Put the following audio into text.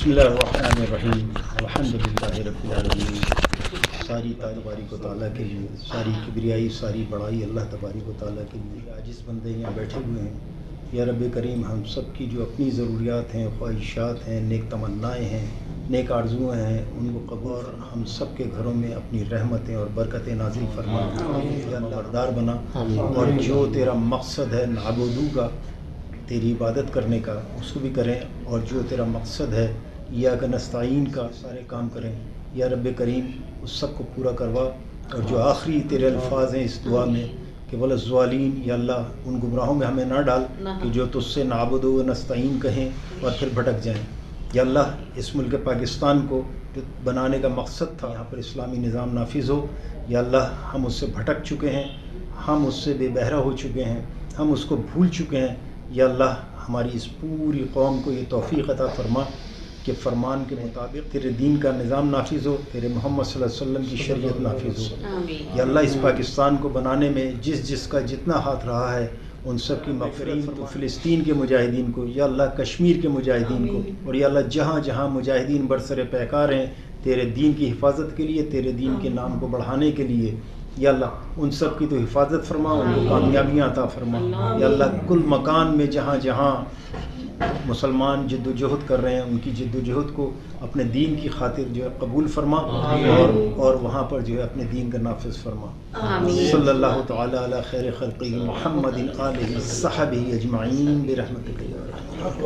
بسم اللہ الرحمن الرحیم الحمدللہ رب العالمین۔ ساری تبارک و تعالیٰ کے لیے، ساری کبریائی، ساری بڑائی اللہ تبارک و تعالیٰ کے لیے۔ عاجز بندے یہاں بیٹھے ہوئے ہیں، یا رب کریم ہم سب کی جو اپنی ضروریات ہیں، خواہشات ہیں، نیک تمنائیں ہیں، نیک آرزویں ہیں، ان کو قبول اور ہم سب کے گھروں میں اپنی رحمتیں اور برکتیں نازل فرما، یا بردار بنا، اور جو تیرا مقصد ہے نعبدو کا، تیری عبادت کرنے کا، اس کو بھی کریں، اور جو تیرا مقصد ہے ایاک نستعین کا، سارے کام کریں یا رب کریم، اس سب کو پورا کروا۔ اور جو آخری تیرے الفاظ ہیں اس دعا میں کہ والظالین، یا اللہ ان گمراہوں میں ہمیں نہ ڈال کہ جو تجھ سے نعبد و نستعین کہیں اور پھر بھٹک جائیں۔ یا اللہ اس ملک پاکستان کو جو بنانے کا مقصد تھا، یہاں پر اسلامی نظام نافذ ہو، یا اللہ ہم اس سے بھٹک چکے ہیں، ہم اس سے بے بہرہ ہو چکے ہیں، ہم اس کو بھول چکے ہیں۔ یا اللہ ہماری اس پوری قوم کو یہ توفیق عطا فرما کہ فرمان کے مطابق تیرے دین کا نظام نافذ ہو، تیرے محمد صلی اللہ علیہ وسلم کی شریعت نافذ ہو۔ یا اللہ اس پاکستان کو بنانے میں جس کا جتنا ہاتھ رہا ہے ان سب کی مغفرت فرما۔ فلسطین کے مجاہدین کو، یا اللہ کشمیر کے مجاہدین کو، اور یا اللہ جہاں جہاں مجاہدین برسر پیکار ہیں تیرے دین کی حفاظت کے لیے، تیرے دین کے نام کو بڑھانے کے لیے، یا اللہ ان سب کی تو حفاظت فرما، ان کو کامیابیاں عطا فرما۔ یا اللہ کل مکان میں جہاں جہاں مسلمان جد و جہد کر رہے ہیں، ان کی جد و جہد کو اپنے دین کی خاطر جو ہے قبول فرما، اور وہاں پر جو ہے اپنے دین کا نافذ فرما۔ صلی اللہ تعالی علی خیر خلقہ محمد آلہ صحبہ اجمعین برحمتک یا ارحم۔